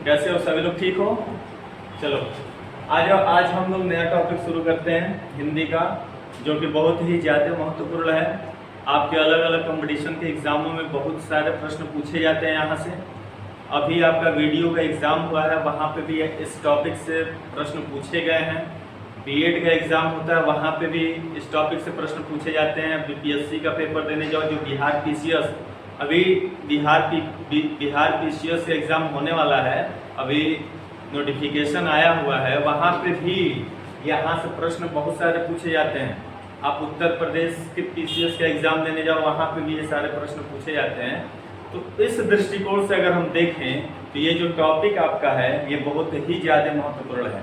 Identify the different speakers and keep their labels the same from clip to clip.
Speaker 1: कैसे हो सभी लोग, ठीक हो? चलो आज हम लोग नया टॉपिक शुरू करते हैं हिंदी का, जो कि बहुत ही ज़्यादा महत्वपूर्ण है। आपके अलग अलग कंपटीशन के एग्ज़ामों में बहुत सारे प्रश्न पूछे जाते हैं यहाँ से। अभी आपका वीडियो का एग्ज़ाम हुआ है, वहाँ पे भी इस टॉपिक से प्रश्न पूछे गए हैं। बीएड का एग्ज़ाम होता है, वहाँ पे भी इस टॉपिक से प्रश्न पूछे जाते हैं। बीपीएससी का पेपर देने जाओ, जो बिहार पीसीएस, अभी बिहार पीसीएस का एग्ज़ाम होने वाला है, अभी नोटिफिकेशन आया हुआ है, वहाँ पे भी यहाँ से प्रश्न बहुत सारे पूछे जाते हैं। आप उत्तर प्रदेश के पीसीएस का एग्ज़ाम देने जाओ, वहाँ पे भी ये सारे प्रश्न पूछे जाते हैं। तो इस दृष्टिकोण से अगर हम देखें तो ये जो टॉपिक आपका है ये बहुत ही ज़्यादा महत्वपूर्ण है।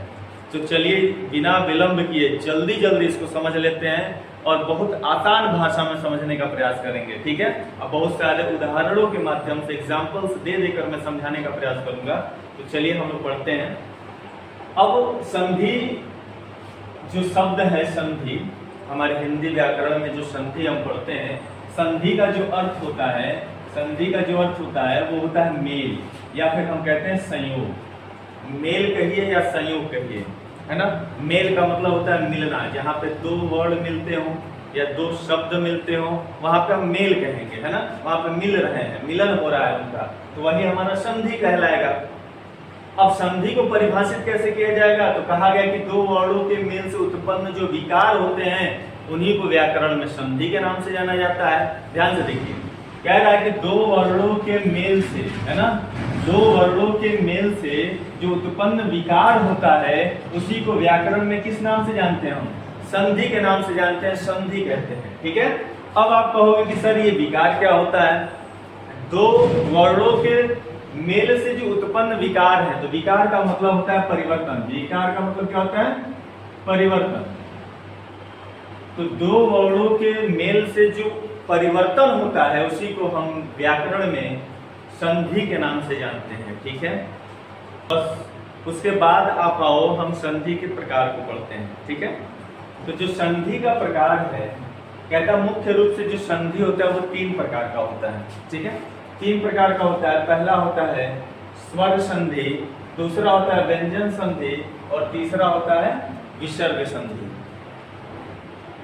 Speaker 1: तो चलिए बिना विलंब किए जल्दी इसको समझ लेते हैं और बहुत आसान भाषा में समझने का प्रयास करेंगे, ठीक है? अब बहुत सारे उदाहरणों के माध्यम से एग्जाम्पल्स दे देकर मैं समझाने का प्रयास करूंगा। तो चलिए हम लोग पढ़ते हैं। अब संधि जो शब्द है, संधि हमारे हिंदी व्याकरण में जो संधि हम पढ़ते हैं, संधि का जो अर्थ होता है, संधि का जो अर्थ होता है वो होता है मेल, या फिर हम कहते हैं संयोग। मेल कहिए या संयोग कहिए, है ना? मेल का मतलब होता है मिलना, जहाँ पे दो वर्ड मिलते हों या दो शब्द मिलते हों वहाँ पे हम मेल कहेंगे, है ना? वहाँ पे मिल रहे हैं, मिलन हो रहा है उनका, तो वही हमारा संधि कहलाएगा। अब संधि को परिभाषित कैसे किया जाएगा? तो कहा गया कि दो वर्णों के मेल से उत्पन्न जो विकार होते हैं उन्हीं को व्याकरण में संधि के नाम से जाना जाता है। ध्यान से देखिए, कह रहा है कि दो वर्णों के मेल से, है ना, दो वर्णों के मेल से जो उत्पन्न विकार होता है उसी को व्याकरण में किस नाम से जानते हैं? हम संधि के नाम से जानते हैं, संधि कहते हैं, ठीक है? अब आप कहोगे कि सर ये विकार क्या होता है? दो वर्णों के मेल से जो उत्पन्न विकार है, तो विकार का मतलब होता है परिवर्तन। विकार का मतलब क्या होता है? परिवर्तन। तो दो वर्णों के मेल से जो परिवर्तन होता है उसी को हम व्याकरण में संधि के नाम से जानते हैं, ठीक है? बस उसके बाद आप आओ हम संधि के प्रकार को पढ़ते हैं, ठीक है? तो जो संधि का प्रकार है, कहता मुख्य रूप से जो संधि होता है वो तीन प्रकार का होता है, ठीक है? तीन प्रकार का होता है। पहला होता है स्वर संधि, दूसरा होता है व्यंजन संधि और तीसरा होता है विसर्ग संधि।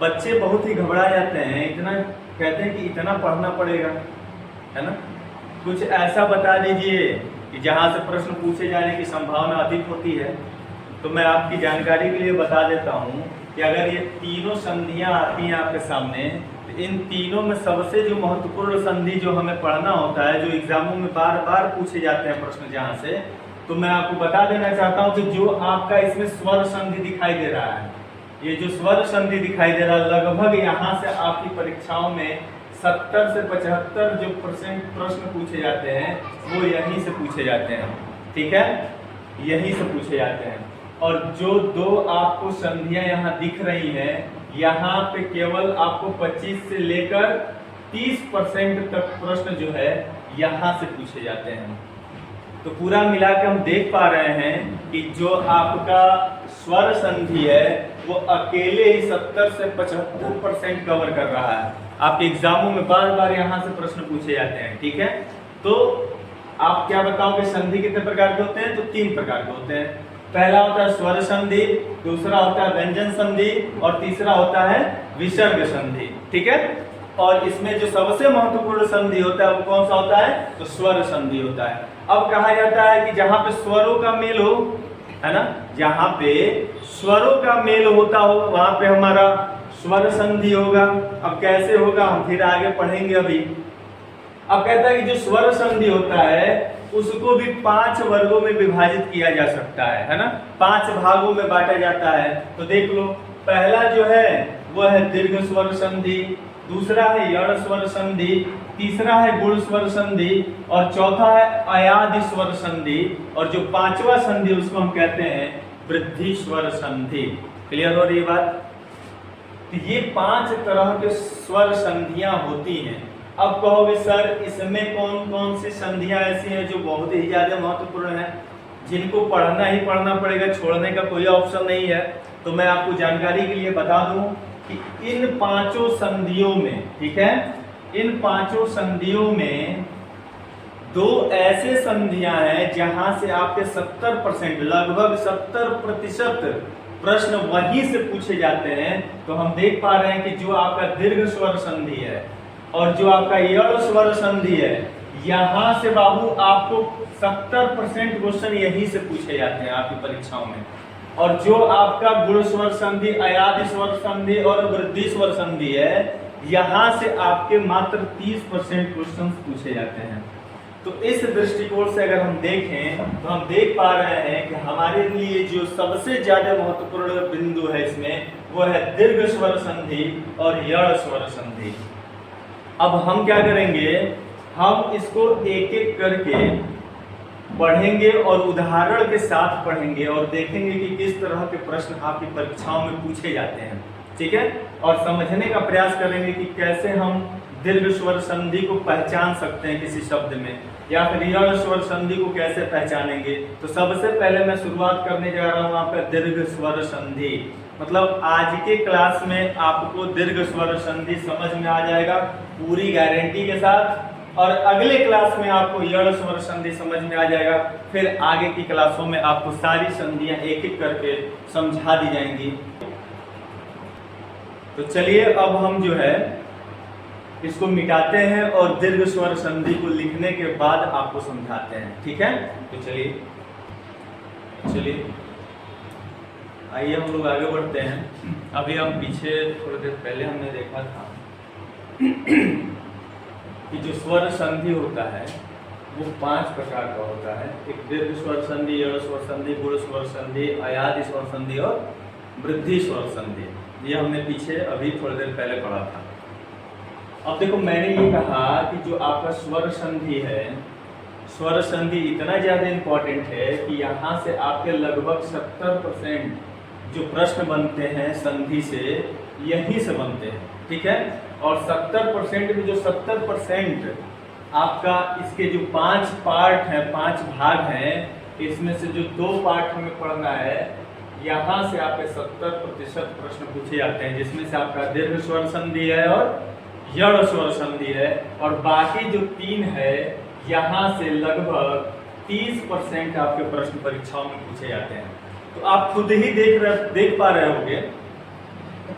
Speaker 1: बच्चे बहुत ही घबरा जाते हैं, इतना कहते हैं कि इतना पढ़ना पड़ेगा, है ना? कुछ ऐसा बता दीजिए कि जहाँ से प्रश्न पूछे जाने की संभावना अधिक होती है। तो मैं आपकी जानकारी के लिए बता देता हूँ कि अगर ये तीनों संधियाँ आती हैं आपके सामने, तो इन तीनों में सबसे जो महत्वपूर्ण संधि जो हमें पढ़ना होता है, जो एग्जामों में बार बार पूछे जाते हैं प्रश्न जहाँ से, तो मैं आपको बता देना चाहता हूँ कि जो आपका इसमें स्वर संधि दिखाई दे रहा है, ये जो स्वर संधि दिखाई दे रहा है, लगभग यहाँ से आपकी परीक्षाओं में 70 से 75 जो % प्रश्न पूछे जाते हैं वो यहीं से पूछे जाते हैं, ठीक है? यहीं से पूछे जाते हैं। और जो दो आपको संधियां यहाँ दिख रही हैं, यहाँ पे केवल आपको 25 से लेकर 30% तक प्रश्न जो है यहाँ से पूछे जाते हैं। तो पूरा मिला के हम देख पा रहे हैं कि जो आपका स्वर संधि है वो अकेले ही 70 से 75% कवर कर रहा है। आपके एग्जामों में बार बार यहाँ से प्रश्न पूछे जाते हैं, ठीक है? तो आप क्या बताओगे संधि कितने प्रकार के होते हैं? तो तीन प्रकार के होते हैं। पहला होता है स्वर संधि, दूसरा होता है व्यंजन संधि और तीसरा होता है विसर्ग संधि, ठीक है? और इसमें जो सबसे महत्वपूर्ण संधि होता है वो कौन सा होता है? तो स्वर संधि होता है। अब कहा जाता है कि जहाँ पे स्वरों का मेल हो, है ना, जहाँ पे स्वरों का मेल होता हो वहां पे हमारा स्वर संधि होगा। अब कैसे होगा हम फिर आगे पढ़ेंगे अभी। अब कहता है कि जो स्वर संधि होता है उसको भी 5 वर्गों में विभाजित किया जा सकता है ना? 5 भागों में बांटा जाता है। तो देख लो, पहला जो है वो है दीर्घ स्वर संधि, दूसरा है यण स्वर संधि, तीसरा है गुण स्वर संधि और चौथा है अयादि स्वर संधि, और जो पांचवा संधि उसको हम कहते हैं वृद्धि स्वर संधि। क्लियर हो रही बात? तो ये 5 तरह के स्वर संधियां होती हैं। अब कहोगे सर इसमें कौन कौन सी संधियां ऐसी हैं जो बहुत ही ज्यादा महत्वपूर्ण है, जिनको पढ़ना ही पढ़ना पड़ेगा, छोड़ने का कोई ऑप्शन नहीं है? तो मैं आपको जानकारी के लिए बता दूं कि इन 5 संधियों में, ठीक है, इन 5 संधियों में दो ऐसे संधियां हैं जहां से आपके 70% लगभग 70% प्रश्न वहीं से पूछे जाते हैं। तो हम देख पा रहे हैं कि जो आपका दीर्घ स्वर संधि है और जो आपका यड़ स्वर संधि है, यहां से बाबू आपको 70% क्वेश्चन यहीं से पूछे जाते हैं आपकी परीक्षाओं में। और जो आपका गुण स्वर संधि, अयादि स्वर संधि और वृद्धि स्वर संधि है, यहां से आपके मात्र 30% क्वेश्चन पूछे जाते हैं। तो इस दृष्टिकोण से अगर हम देखें तो हम देख पा रहे हैं कि हमारे लिए जो सबसे ज्यादा महत्वपूर्ण बिंदु है इसमें, वो है दीर्घ स्वर संधि और यड़ स्वर संधि। अब हम क्या करेंगे, हम इसको एक एक करके पढ़ेंगे और उदाहरण के साथ पढ़ेंगे और देखेंगे कि किस तरह के प्रश्न आपकी परीक्षाओं में पूछे जाते हैं, ठीक है। और समझने का प्रयास करेंगे कि कैसे हम दीर्घ स्वर संधि को पहचान सकते हैं किसी शब्द में, या फिर यड़ स्वर संधि को कैसे पहचानेंगे। तो सबसे पहले मैं शुरुआत करने जा रहा हूँ आपका दीर्घ स्वर संधि। मतलब आज के क्लास में आपको दीर्घ स्वर संधि समझ में आ जाएगा पूरी गारंटी के साथ, और अगले क्लास में आपको यड़ स्वर संधि समझ में आ जाएगा। फिर आगे की क्लासों में आपको सारी संधियां एक एक करके समझा दी जाएंगी। तो चलिए अब हम जो है इसको मिटाते हैं और दीर्घ स्वर संधि को लिखने के बाद आपको समझाते हैं, ठीक है। तो चलिए आइए हम लोग आगे बढ़ते हैं। अभी हम पीछे थोड़ी देर पहले हमने देखा था कि जो स्वर संधि होता है वो 5 प्रकार का होता है। एक दीर्घ स्वर संधि, यड़ स्वर संधि, गुण स्वर संधि, अयादि स्वर संधि और वृद्धि स्वर संधि। ये हमने पीछे अभी थोड़ी देर पहले पढ़ा था। अब देखो, मैंने ये कहा कि जो आपका स्वर संधि है, स्वर संधि इतना ज्यादा इंपॉर्टेंट है कि यहाँ से आपके लगभग 70% जो प्रश्न बनते हैं संधि से, यही से बनते हैं, ठीक है। और 70% में जो 70% आपका इसके जो 5 पार्ट हैं, 5 भाग हैं, इसमें से जो 2 पार्ट हमें पढ़ना है, यहाँ से आपके 70% प्रश्न पूछे जाते हैं, जिसमें से आपका दीर्घ स्वर संधि है और यड़ स्वर संधि है, और बाकी जो 3 है यहाँ से लगभग 30% आपके प्रश्न परीक्षाओं में पूछे जाते हैं। तो आप खुद ही देख पा रहे होंगे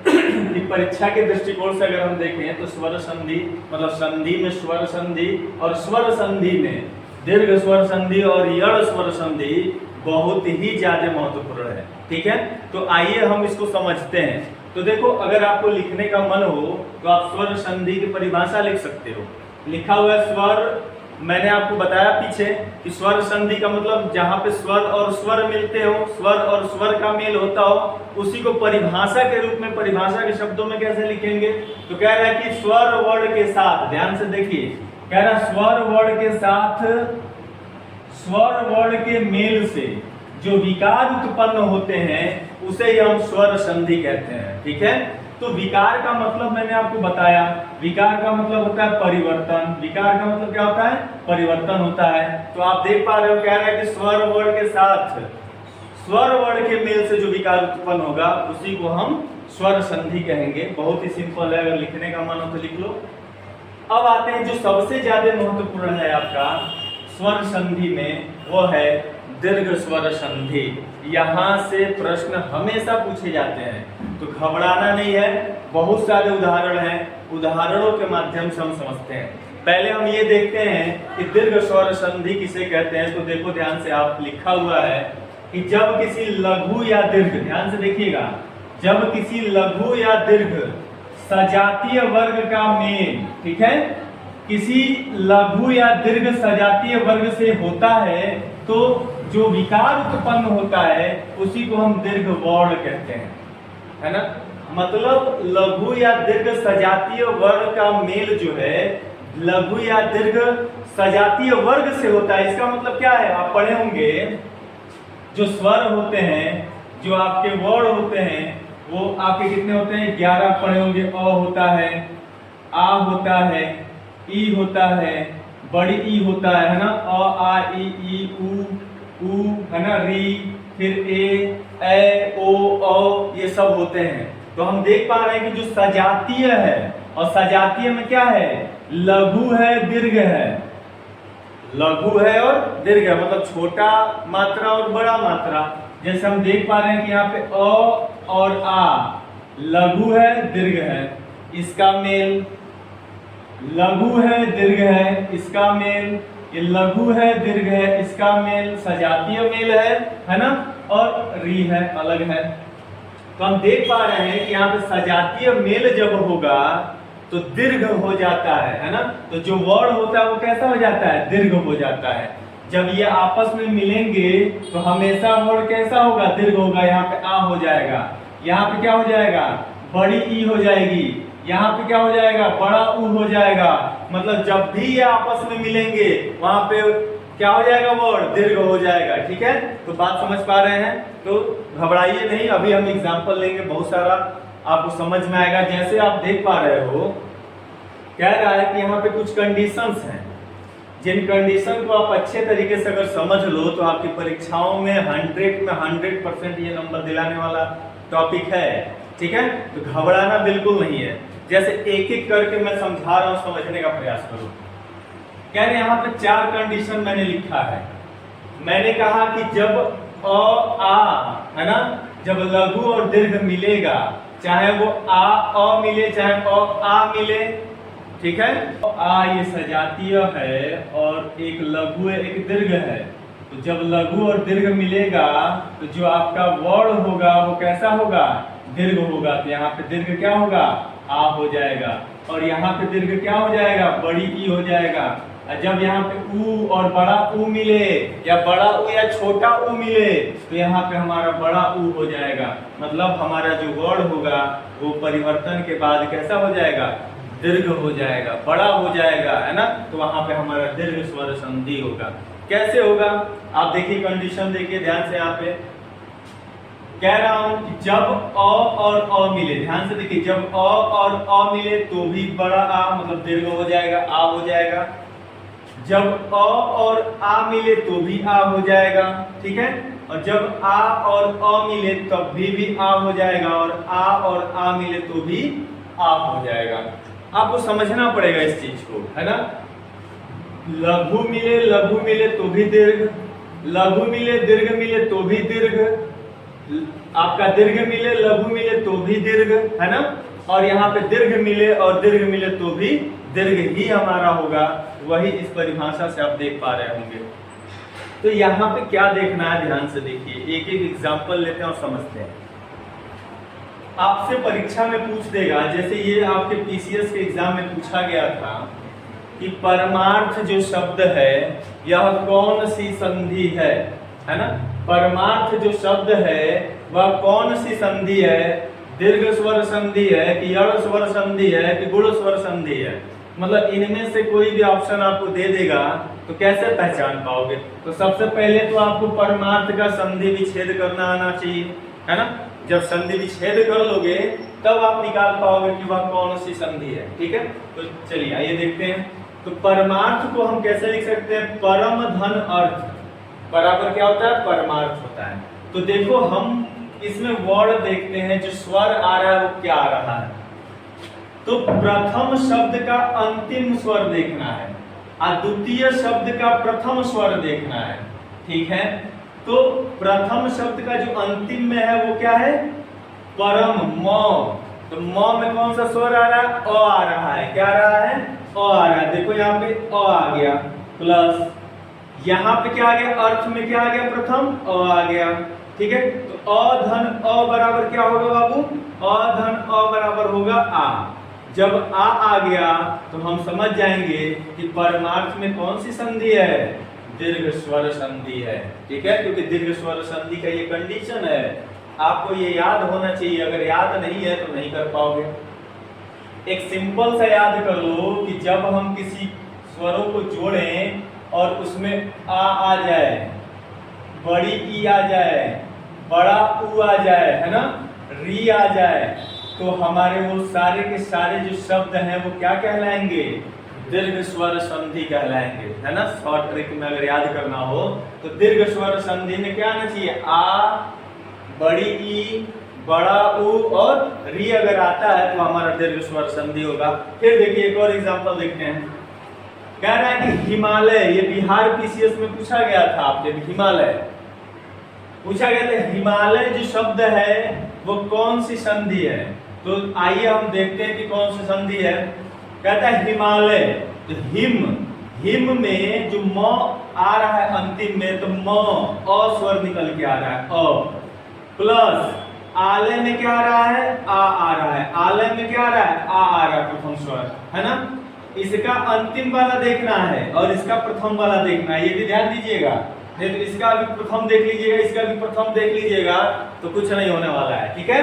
Speaker 1: कि परीक्षा के दृष्टिकोण से अगर हम देखें तो स्वर संधि मतलब संधि में स्वर संधि और स्वर संधि में दीर्घ स्वर संधि और यड़ स्वर संधि बहुत ही ज्यादा महत्वपूर्ण है, ठीक है। तो आइए हम इसको समझते हैं। तो देखो, अगर आपको लिखने का मन हो तो आप स्वर संधि की परिभाषा लिख सकते हो। लिखा हुआ है स्वर, मैंने आपको बताया पीछे कि स्वर संधि का मतलब जहाँ पे स्वर और स्वर मिलते हो, स्वर और स्वर का मेल होता हो, उसी को परिभाषा के रूप में, परिभाषा के शब्दों में कैसे लिखेंगे। तो कह रहा है कि स्वर वर्ण के साथ, ध्यान से देखिए, कह रहा है स्वर वर्ण के साथ, स्वर वर्ण के मेल से जो विकार उत्पन्न होते हैं उसे ही हम स्वर संधि कहते हैं, ठीक है। तो विकार का मतलब मैंने आपको बताया, विकार का मतलब होता है परिवर्तन। विकार का मतलब क्या होता है? परिवर्तन होता है। तो आप देख पा रहे हो, कह रहा है कि स्वर वर्ण के साथ, स्वर वर्ण के मेल से जो विकार उत्पन्न होगा उसी को हम स्वर संधि कहेंगे। बहुत ही सिंपल है, अगर लिखने का मन हो तो लिख लो। अब आते हैं जो सबसे ज्यादा महत्वपूर्ण है आपका स्वर संधि में, वो है दीर्घ स्वर संधि। यहाँ से प्रश्न हमेशा पूछे जाते हैं, तो घबराना नहीं है। बहुत सारे उदाहरण हैं, उदाहरणों के माध्यम से हम समझते हैं। पहले हम ये देखते हैं कि दीर्घ स्वर संधि किसे कहते हैं। तो देखो ध्यान से, आप लिखा हुआ है कि जब किसी लघु या दीर्घ, ध्यान से देखिएगा, जब किसी लघु या दीर्घ सजातीय वर्ग का मेल, ठीक है, किसी लघु या दीर्घ सजातीय वर्ग से होता है तो जो विकार उत्पन्न होता है उसी को हम दीर्घ वर्ण कहते हैं, है ना। मतलब लघु या दीर्घ सजातीय वर्ग का मेल जो है लघु या दीर्घ सजातीय वर्ग से होता है। इसका मतलब क्या है? आप पढ़े होंगे जो स्वर होते हैं, जो आपके वर्ण होते हैं, वो आपके कितने होते हैं? 11 पढ़े होंगे। अ होता है, आ होता है, ई होता है, बड़ी ई होता है ना, अ आ ई ऊ, है ना, री, फिर ए ओ औ, ये सब होते हैं। तो हम देख पा रहे हैं कि जो सजातीय है, और सजातीय में क्या है? लघु है, दीर्घ है। लघु है और दीर्घ है, मतलब छोटा मात्रा और बड़ा मात्रा। जैसे हम देख पा रहे हैं कि यहाँ पे अ और आ लघु है दीर्घ है, इसका मेल। लघु है दीर्घ है, इसका मेल। ये लघु है दीर्घ है, इसका मेल सजातीय मेल है ना। और री है, अलग है। तो हम देख पा रहे हैं कि यहाँ पे सजातीय मेल जब होगा तो दीर्घ हो जाता है ना। तो जो वर्ण होता है वो कैसा हो जाता है, दीर्घ हो जाता है। जब ये आपस में मिलेंगे तो हमेशा वर्ण कैसा होगा, दीर्घ होगा। यहाँ पे आ हो जाएगा, यहाँ पे क्या हो जाएगा, बड़ी ई हो जाएगी, यहाँ पे क्या हो जाएगा, बड़ा ऊ हो जाएगा। मतलब जब भी ये आपस में मिलेंगे वहां पे क्या हो जाएगा, वर्ण दीर्घ हो जाएगा। ठीक है, तो बात समझ पा रहे हैं। तो घबराइए नहीं, अभी हम एग्जाम्पल लेंगे, बहुत सारा आपको समझ में आएगा। जैसे आप देख पा रहे हो, कह रहा है कि यहाँ पे कुछ कंडीशंस हैं, जिन कंडीशन को आप अच्छे तरीके से अगर समझ लो तो आपकी परीक्षाओं में 100% ये नंबर दिलाने वाला टॉपिक है। ठीक है, तो घबराना बिल्कुल नहीं है। जैसे एक एक करके मैं समझा रहा हूं, समझने का प्रयास करो। कह रहे यहाँ पे 4 कंडीशन मैंने लिखा है। मैंने कहा कि जब अ आ है ना, जब लघु और दीर्घ मिलेगा, चाहे वो अ मिले चाहे आ मिले, ठीक है। आ ये सजातीय है और एक लघु है एक दीर्घ है। तो जब लघु और दीर्घ मिलेगा तो जो आपका वर्ण होगा वो कैसा होगा, दीर्घ होगा। तो यहाँ पे दीर्घ क्या होगा, आ हो जाएगा। और यहाँ पे दीर्घ क्या हो जाएगा, बड़ी ई हो जाएगा। और जब यहाँ पे ऊ और बड़ा ऊ मिले, या बड़ा ऊ या छोटा ऊ मिले, तो यहाँ पे हमारा बड़ा ऊ हो जाएगा। मतलब हमारा जो वर्ण होगा वो परिवर्तन के बाद कैसा हो जाएगा, दीर्घ हो जाएगा, बड़ा हो जाएगा, है ना। तो वहां पे हमारा दीर्घ स्वर संधि होगा। कैसे होगा, आप देखिए कंडीशन देखिए ध्यान से। यहाँ पे कह रहा हूं कि जब अ और अ मिले, ध्यान से देखिए, जब अ और अ मिले तो भी बड़ा आ मतलब दीर्घ हो जाएगा, आ हो जाएगा। जब अ और आ मिले तो भी आ हो जाएगा, ठीक है। और जब आ और अ मिले तब भी आ हो जाएगा, और आ और मिले तो भी आ हो जाएगा। आपको समझना पड़ेगा इस चीज को, है ना। लघु मिले तो भी दीर्घ, लघु मिले दीर्घ मिले तो भी दीर्घ, आपका दीर्घ मिले लघु मिले तो भी दीर्घ, है ना। और यहाँ पे दीर्घ मिले और दीर्घ मिले तो भी दीर्घ ही हमारा होगा। वही इस परिभाषा से आप देख पा रहे होंगे। तो यहाँ पे क्या देखना है, ध्यान से देखिए, एक एक एग्जाम्पल लेते हैं और समझते हैं। आपसे परीक्षा में पूछ देगा, जैसे ये आपके पीसीएस के एग्जाम में पूछा गया था कि परमार्थ जो शब्द है यह कौन सी संधि है ना। परमार्थ जो शब्द है वह कौन सी संधि है, दीर्घ स्वर संधि है कि यड़ स्वर संधि है कि गुण स्वर संधि है। मतलब इनमें से कोई भी ऑप्शन आपको दे देगा तो कैसे पहचान पाओगे। तो सबसे पहले तो आपको परमार्थ का संधि विच्छेद करना आना चाहिए, है ना। जब संधि विच्छेद कर लोगे तब आप निकाल पाओगे कि वह कौन सी संधि है, ठीक है। तो चलिए आइए देखते हैं। तो परमार्थ को हम कैसे लिख सकते हैं, परम धन अर्थ बराबर क्या होता है, परमार्थ होता है। तो देखो हम इसमें वर्ण देखते हैं, जो स्वर आ रहा है वो क्या आ रहा है। तो प्रथम शब्द का अंतिम स्वर देखना है और द्वितीय शब्द का प्रथम स्वर देखना है, ठीक है। तो प्रथम शब्द का जो अंतिम में है वो क्या है, परम म। तो म में कौन सा स्वर आ रहा है, अ आ रहा है। क्या आ रहा है, अ आ रहा है। देखो यहाँ पे अ आ गया, प्लस यहाँ पे क्या आ गया, अर्थ में क्या आ गया, प्रथम अ आ गया, ठीक है। तो अ धन अ बराबर क्या होगा बाबू, अ धन अ बराबर होगा आ। जब आ गया तो हम समझ जाएंगे कि परमार्थ में कौन सी संधि है, दीर्घ स्वर संधि है, ठीक है। क्योंकि दीर्घ स्वर संधि का ये कंडीशन है, आपको ये याद होना चाहिए। अगर याद नहीं है तो नहीं कर पाओगे। एक सिंपल सा याद कर लो कि जब हम किसी स्वरों को जोड़ें और उसमें आ जाए, बड़ी ई आ जाए, बड़ा ऊ आ जाए, है ना, री आ जाए, तो हमारे वो सारे के सारे जो शब्द हैं वो क्या कहलाएंगे, दीर्घ स्वर संधि कहलाएंगे, है ना। शॉर्ट ट्रिक में अगर याद करना हो तो दीर्घ स्वर संधि में क्या आना चाहिए, आ, बड़ी ई, बड़ा ऊ और री अगर आता है तो हमारा दीर्घ स्वर संधि होगा। फिर देखिए एक और एग्जांपल देखते हैं। कह रहा है कि हिमालय, ये बिहार पीसीएस में पूछा गया था आपके, हिमालय पूछा गया था। हिमालय जो शब्द है वो कौन सी संधि है? तो आइए हम देखते हैं कि कौन सी संधि है। कहता है हिमालय, तो हिम में जो म आ रहा है अंतिम में, तो म अ स्वर निकल के आ रहा है अ, प्लस आलय में क्या आ रहा है? आ रहा है। आलय में क्या आ रहा है? आ रहा है प्रथम स्वर, है ना। इसका अंतिम वाला देखना है और इसका प्रथम वाला देखना है, ये भी ध्यान दीजिएगा। नहीं तो इसका भी प्रथम देख लीजिएगा, इसका भी प्रथम देख लीजिएगा तो कुछ नहीं होने वाला है, ठीक है।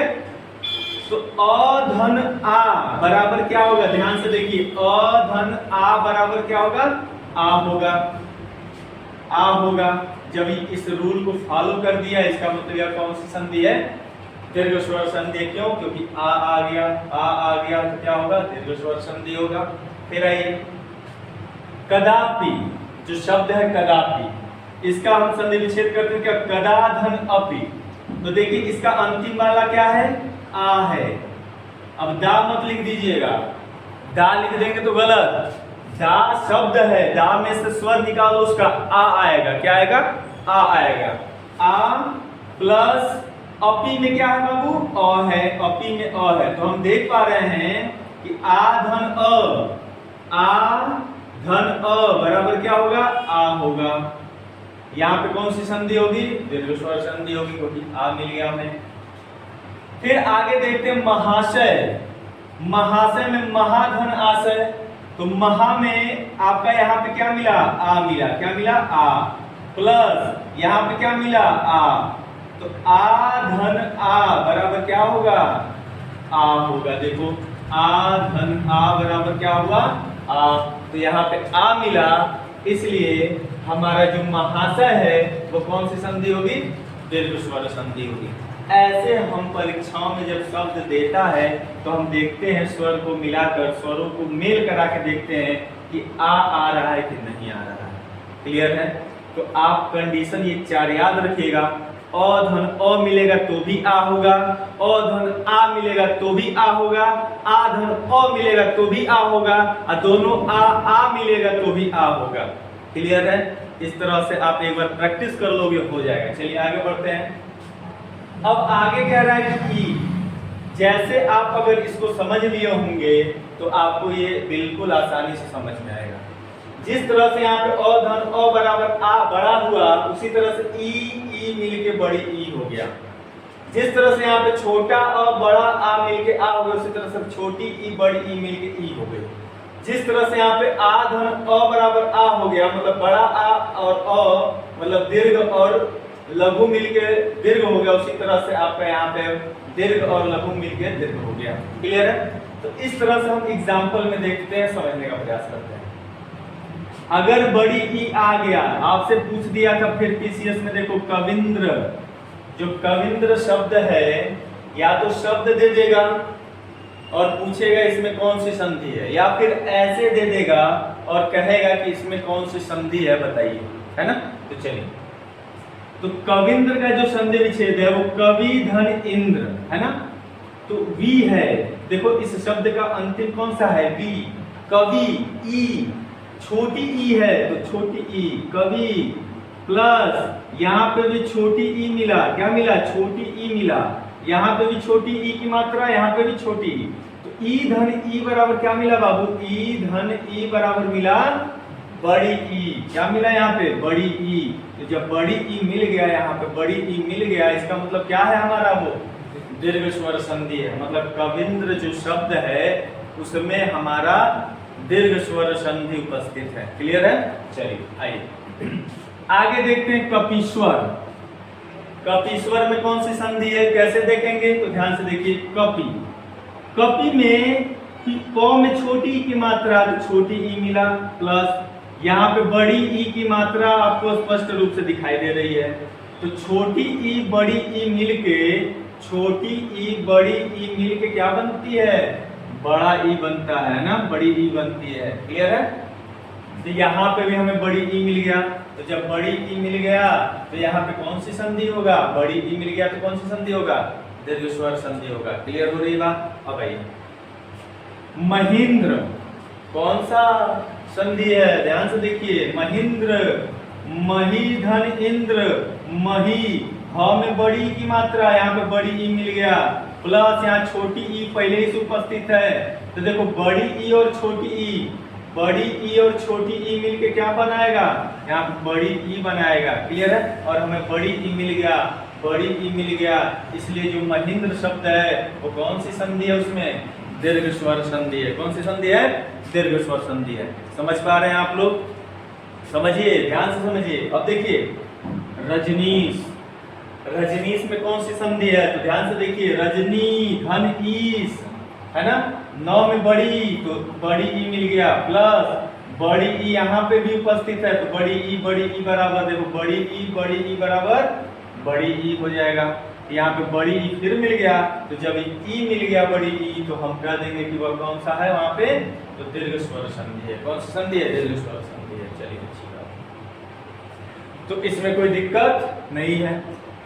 Speaker 1: तो अ धन आ बराबर क्या होगा? ध्यान से देखिए, अ धन आ बराबर क्या होगा? आ होगा, आ होगा। जब इस रूल को फॉलो कर दिया, इसका मतलब यह कौन सी संधि है? दीर्घ स्वर संधि। क्यों? क्योंकि आ गया, आ गया तो क्या होगा? दीर्घ स्वर संधि होगा। फिर आइए, कदापि, जो शब्द है कदापि, इसका हम संधि विच्छेद करते हैं क्या? कदा धन अपि। तो देखिए इसका अंतिम वाला क्या है? आ है। अब दा मत लिख दीजिएगा, दा लिख देंगे तो गलत। दा शब्द है, दा में से स्वर निकालो, उसका आ आएगा। क्या आएगा? आ आएगा। आ प्लस अपी में क्या है बाबू? अ है, अपी में अ है। तो हम देख पा रहे हैं कि आ धन अ, आ धन अ बराबर क्या होगा? आ होगा। यहाँ पे कौन सी संधि होगी? दीर्घ स्वर संधि होगी, क्योंकि आ मिल गया हमें। फिर आगे देखते हैं महाशय। महाशय में महाधन आशय, तो महा में आपका यहाँ पे क्या मिला? आ मिला। क्या मिला? आ प्लस यहाँ पे क्या मिला? आ। तो आ धन आ बराबर क्या होगा? आ होगा। देखो आ धन आ बराबर क्या हुआ? आ। तो यहाँ पे आ मिला, इसलिए हमारा जो महाशय है वो कौन सी संधि होगी? दीर्घ स्वर संधि होगी। ऐसे हम परीक्षाओं में जब शब्द देता है तो हम देखते हैं स्वर को मिलाकर, स्वरों को मेल करा के देखते हैं कि आ रहा है कि नहीं आ रहा है। क्लियर है? तो आप कंडीशन ये चार याद रखिएगा। अ धन अ मिलेगा तो भी आ होगा, अ धन आ मिलेगा तो भी आ होगा, आ धन अ मिलेगा तो भी आ होगा, और दोनों आ मिलेगा तो भी आ होगा। क्लियर है? इस तरह से आप एक बार प्रैक्टिस कर लोगे, हो जाएगा। चलिए आगे बढ़ते हैं। अब आगे कह रहा है कि जैसे आप अगर इसको समझ लिए होंगे तो आपको ये बिल्कुल आसानी से समझ में आएगा। जिस तरह से यहाँ पे अ धन अ बराबर आ बड़ा हुआ, उसी तरह से ई मिलके बड़ी ई हो गया। जिस तरह से यहाँ पे छोटा अ बड़ा आ मिलके आ हो गया, उसी तरह से छोटी ई बड़ी ई मिलके ई हो गई। जिस तरह से यहाँ पे आ धन अ बराबर आ हो गया, मतलब बड़ा आ और अ मतलब दीर्घ और लघु मिलके दीर्घ हो गया, उसी तरह से आपका यहाँ पे दीर्घ और लघु मिलके दीर्घ हो गया। क्लियर है? तो इस तरह से हम एग्जाम्पल में देखते हैं, समझने का प्रयास करते हैं। अगर बड़ी ई आ गया, आपसे पूछ दिया था फिर पीसीएस में, देखो कविंद्र, जो कविंद्र शब्द है, या तो शब्द दे देगा और पूछेगा इसमें कौन सी संधि है, या फिर ऐसे दे देगा और कहेगा कि इसमें कौन सी संधि है बताइए, है ना। तो चलिए, तो कविंद्र का जो संधि विच्छेद है वो कवि धन इंद्र, है ना। तो वी है, देखो इस शब्द का अंतिम कौन सा है? वी। कवि ई, छोटी ई है तो छोटी ई, कवि प्लस यहाँ पे भी छोटी ई मिला, क्या मिला? छोटी ई मिला। यहाँ पे भी छोटी ई की मात्रा, यहाँ पे भी छोटी ई, तो ई धन ई बराबर क्या मिला बाबू? ई धन ई बराबर मिला बड़ी ई। क्या मिला यहाँ पे? बड़ी ई। तो जब बड़ी ई मिल गया, यहाँ पे बड़ी ई मिल गया, इसका मतलब क्या है हमारा? वो दीर्घ स्वर संधि है। मतलब कविंद्र जो शब्द है उसमें हमारा दीर्घ स्वर संधि उपस्थित है। क्लियर है? चलिए आइए आगे देखते हैं। कपीश्वर, कपीश्वर में कौन सी संधि है, कैसे देखेंगे? तो ध्यान से देखिए। कपि, कपि में प में छोटी ई की मात्रा, तो छोटी ई मिला, प्लस यहाँ पे बड़ी ई की मात्रा आपको स्पष्ट रूप से दिखाई दे रही है, तो छोटी ई बड़ी ई मिलके, छोटी ई बड़ी ई मिलके क्या बनती है? बड़ा ई बनता है ना, बड़ी ई बनती है। क्लियर है? तो यहाँ पे भी हमें बड़ी ई मिल गया, तो जब बड़ी ई मिल गया तो यहाँ पे कौन सी संधि होगा? बड़ी ई मिल गया तो कौन सी संधि होगा? दीर्घ स्वर संधि होगा। क्लियर हो रही बात? अब आइए, महेंद्र, कौन सा संधि है, ध्यान से देखिए। महिंद्र, मही धन इंद्र, मही, ह में बड़ी ई की मात्रा, यहाँ पे बड़ी ई मिल गया, प्लस यहाँ छोटी ई पहले ही से उपस्थित है, तो देखो बड़ी ई और छोटी ई, बड़ी ई और छोटी ई मिलके क्या बनाएगा, यहाँ पे बड़ी ई बनाएगा। क्लियर है? और हमें बड़ी ई मिल गया, बड़ी ई मिल गया, इसलिए जो महिंद्र शब्द है वो कौन सी संधि है, उसमें दीर्घ स्वर संधि है। कौन सी संधि है? दीर्घ स्वर संधि है। समझ पा रहे हैं आप लोग? समझिए, ध्यान से समझिए। अब देखिए रजनीश, रजनीश में कौन सी संधि है, तो ध्यान से देखिए। रजनी धन ईस, है ना, 9 में बड़ी, तो बड़ी ई मिल गया, प्लस बड़ी ई यहाँ पे भी उपस्थित है, तो बड़ी ई बराबर, देखो बड़ी ई बराबर बड़ी ई हो जाएगा। यहाँ पे बड़ी ई फिर मिल गया, तो जब ई मिल गया बड़ी ई, तो हम कह देंगे कि वह कौन सा है वहां पे, तो दीर्घ स्वर संधि है। कौन सी संधि है? दीर्घ स्वर संधि है। चलिए अच्छी बात, तो इसमें कोई दिक्कत नहीं है।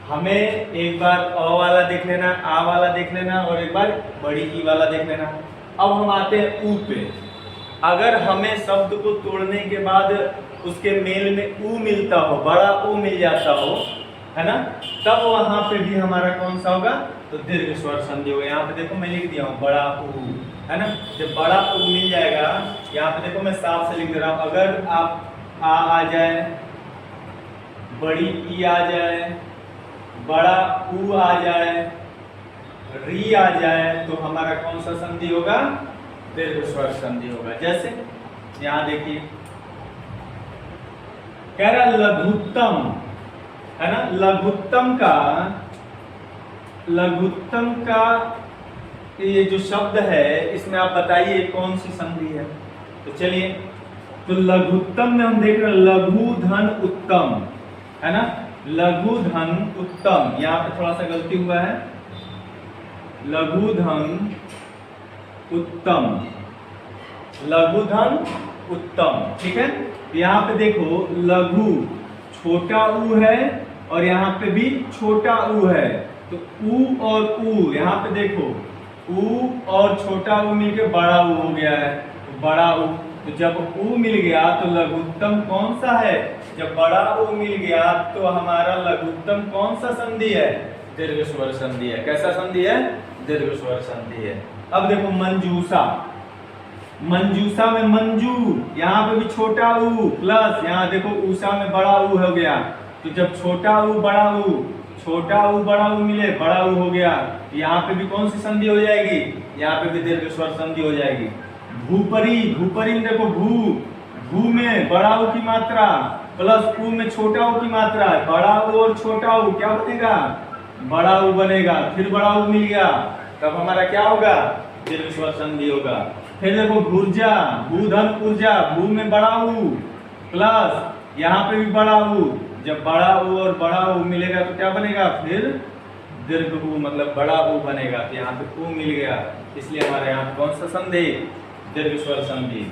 Speaker 1: हमें एक बार अ वाला देख लेना, आ वाला देख लेना, और एक बार बड़ी ई वाला देख लेना। अब हम आते हैं ऊ पे। अगर हमें शब्द को तोड़ने के बाद उसके मेल में ऊ मिलता हो, बड़ा ऊ मिल जाता हो, है ना, तब वहां पे भी हमारा कौन सा होगा, तो दीर्घ स्वर संधि होगा। यहाँ पे देखो मैं लिख दिया हूँ बड़ा ऊ, है ना, जब बड़ा ऊ मिल जाएगा, यहाँ पे देखो मैं साफ से लिख दे रहा हूँ। अगर आप आ जाए, बड़ी ई आ जाए, बड़ा ऊ आ जाए, री आ जाए, तो हमारा कौन सा संधि होगा, दीर्घ स्वर संधि होगा। जैसे यहाँ देखिए कह रहा लघुत्तम, है ना, लघुत्तम का ये जो शब्द है, इसमें आप बताइए कौन सी संधि है। तो चलिए, तो लघुत्तम में हम देख रहे हैं लघु धन उत्तम, है ना, लघु धन उत्तम, यहाँ पे थोड़ा सा गलती हुआ है, लघु धन उत्तम, लघु धन उत्तम, ठीक है। यहाँ पे देखो लघु छोटा ऊ है, और यहाँ पे भी छोटा ऊ है, तो ऊ और ऊ, यहाँ पे देखो ऊ और छोटा ऊ मिलके बड़ा ऊ हो गया है, तो बड़ा ऊ, तो जब ऊ मिल गया तो लघुत्तम कौन सा है, जब बड़ा ऊ मिल गया तो हमारा लघुत्तम कौन सा संधि है, दीर्घ स्वर संधि है। कैसा संधि है? दीर्घ स्वर संधि है। अब देखो मंजूषा, मंजूषा में मंजू, यहाँ पे भी छोटा ऊ, प्लस यहाँ देखो ऊषा में बड़ा ऊ हो गया, तो जब छोटा ऊ बड़ा ऊ मिले, बड़ा ऊ हो गया, यहाँ पे भी कौन सी संधि हो जाएगी, यहाँ पे भी दीर्घ स्वर संधि हो जाएगी। भूपरी, भूपरी में देखो भू में बड़ा ऊ की मात्रा, प्लस ऊ में छोटा ऊ की मात्रा, बड़ा ऊ और छोटा ऊ क्या बनेगा, बड़ा ऊ बनेगा, फिर बड़ा ऊ मिल गया, तब हमारा क्या होगा, दीर्घ स्वर संधि होगा। फिर देखो ऊर्जा, भू धन ऊर्जा, भू में बड़ा ऊ, प्लस यहाँ पे भी बड़ा ऊ, जब बड़ा ऊ और बड़ा ऊ मिलेगा तो क्या बनेगा, फिर दीर्घ ऊ, मतलब बड़ा ऊ बनेगा, तो यहाँ पे ऊ मिल गया, इसलिए हमारे यहाँ कौन सा संधि, दीर्घ स्वर संधि।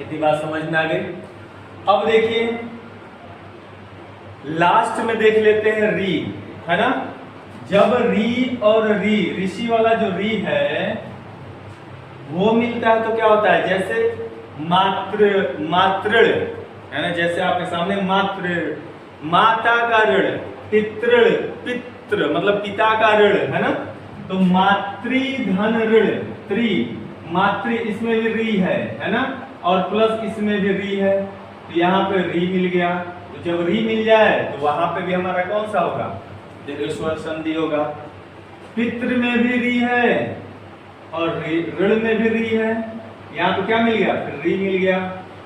Speaker 1: इतनी बात समझ में आ गई। अब देखिए लास्ट में देख लेते हैं री, है ना, जब री और री, ऋषि वाला जो री है वो मिलता है तो क्या होता है, जैसे मातृ, है ना, जैसे आपके सामने मातृ, माता का ऋण, पितृ मतलब पिता का ऋण, है ना, तो मातृ धन ऋण, मातृ, इसमें भी री है ना, और प्लस इसमें भी री है, तो यहाँ पे री मिल गया, तो जब री मिल जाए तो वहां पे भी हमारा कौन सा होगा, दीर्घ स्वर संधि होगा। पितृ में भी री है और ऋण में भी री है, यहाँ तो क्या मिल गया, फिर री मिल गया,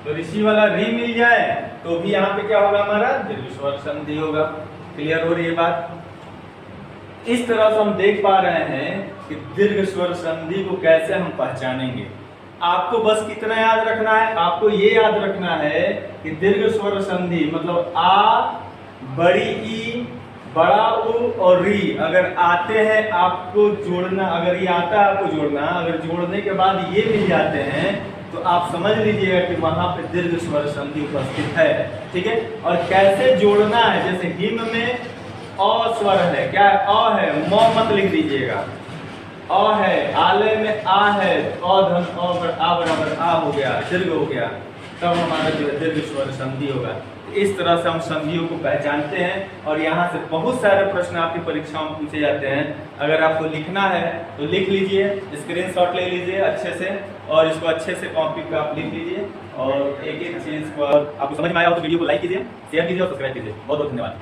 Speaker 1: तो ऋषि वाला री मिल जाए तो भी यहाँ पे क्या होगा, हमारा दीर्घ स्वर संधि होगा। क्लियर हो रही है बात? इस तरह से हम देख पा रहे हैं कि दीर्घ स्वर संधि को कैसे हम पहचानेंगे। आपको बस कितना याद रखना है, आपको ये याद रखना है कि दीर्घ स्वर संधि मतलब आ, बड़ी ई, बड़ा ऊ और री अगर आते हैं आपको जोड़ना, अगर ये आता है आपको जोड़ना, अगर जोड़ने के बाद ये मिल जाते हैं तो आप समझ लीजिएगा कि वहां पे दीर्घ स्वर संधि उपस्थित है। ठीक है, और कैसे जोड़ना है, जैसे हिम में अ स्वर है, क्या है, अ है, म मत लिख दीजिएगा, अ है, आलय में आ है, अ धन अ आ बराबर आ हो गया, दीर्घ हो गया, तब हमारा जो है दीर्घ स्वर संधि होगा। इस तरह से हम संधियों को पहचानते हैं और यहाँ से बहुत सारे प्रश्न आपकी परीक्षाओं में पूछे जाते हैं। अगर आपको लिखना है तो लिख लीजिए, स्क्रीनशॉट ले लीजिए अच्छे से और इसको अच्छे से कॉपी पे आप लिख लीजिए और एक एक चीज़ को आपको समझ में आया हो तो वीडियो को लाइक कीजिए, शेयर कीजिए और सब्सक्राइब कीजिए। बहुत बहुत धन्यवाद।